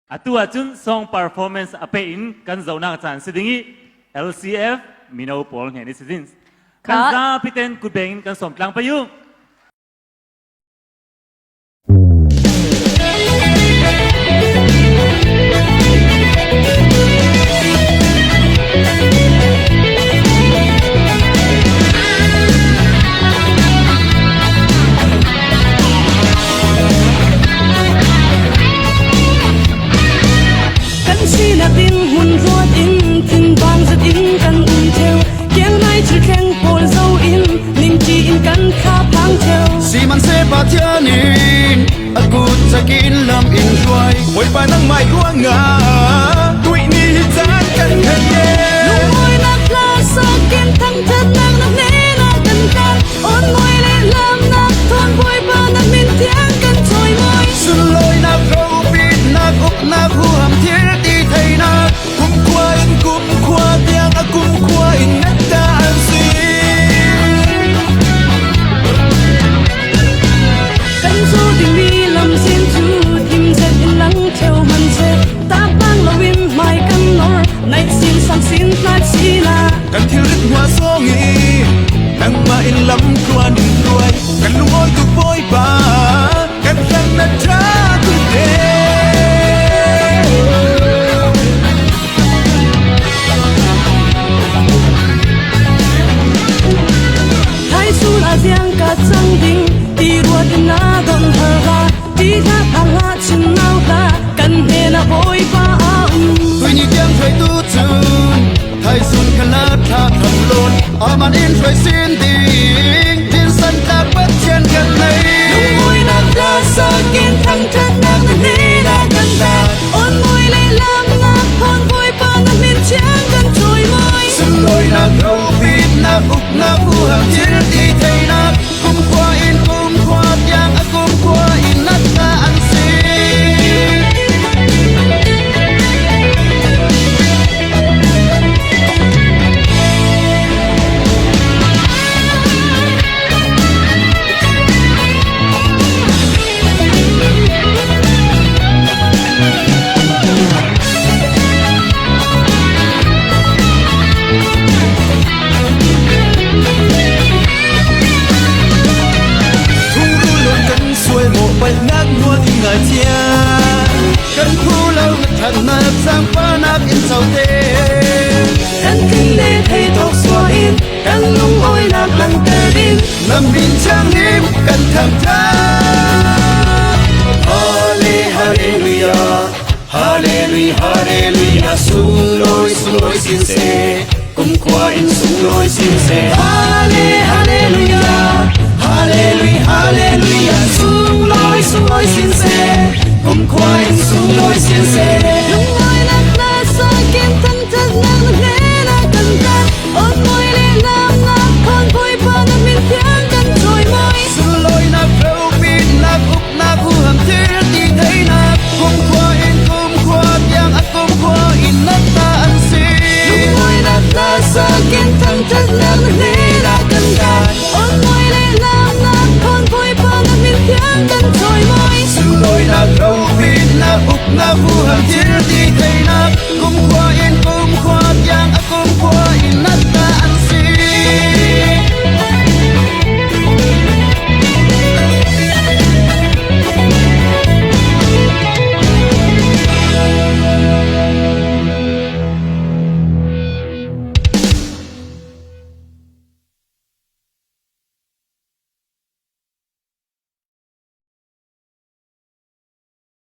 Atua chun song performance ape in kan zona chan sidingi LCF Minau Pol ngeni sidins. Kan za piten kubeng kan somtlang payu. Man se pa tia nin aku sakin lam in roi oi pa nang mai ruang nga tui ni tan kan kan ye lu moi na kla sakin thang chat nang na ne na kan kan on moi le lam na thon boy pa na min tiang kan choi moi sun loi na khâu pit na up na hu ham thier ti thai na kum kwa tiang akum kwa in na ta an si kan thiêu rít hoa số nghi nang ma in lắm qua đừng đuôi kan lu ôi tu bôi ba kan khăn na tra tu đê thái su là giang cả trăng đình đi ruột in na gong hờ ra đi ra thang hoa chân nao ta kan he na bôi ba tuy nhiên tiếng phải tu chun thay sun kan la tha thầm lôn aman in phải xin tình tin sân ta bất chen kan này lu moi na kla sakin thang chat nang na ne na kan ta on moi le lam na thon boy pa na min tiang kan choi moi sun loi na khâu pit na up na hu ham thier ti thai na kum kwa yang akum kwa in na ta an si kan thu lâu thật nạp sang phá nạp in sầu tê kan kinh lê thấy tóc xóa in kan lung ôi nạp lăng tê đinh nằm bin trang im kan thầm tha Hallelujah Hallelujah Hallelujah sung lối xin se cùng qua in sung lối xin se Hallelujah Hallelujah Hallelujah sung lối xin se cùng qua in sung lối xin se lung ôi nạp na sa kim thân chất nang na nghe na kan kan on moi le lam na con boy pa na min tiang kan choi moi sun lối nạp khâu pin nạp up nạp hu ham thier ti thai na cùng qua yang akum qua in na ta an si lung ôi nạp na sa kim thân chất nang na nghe na kan kan on moi le lam na con boy pa na min tiang kan choi moi sun lối nạp khâu pin nạp up nạp hu ham thier ti thai na cùng qua yang akum qua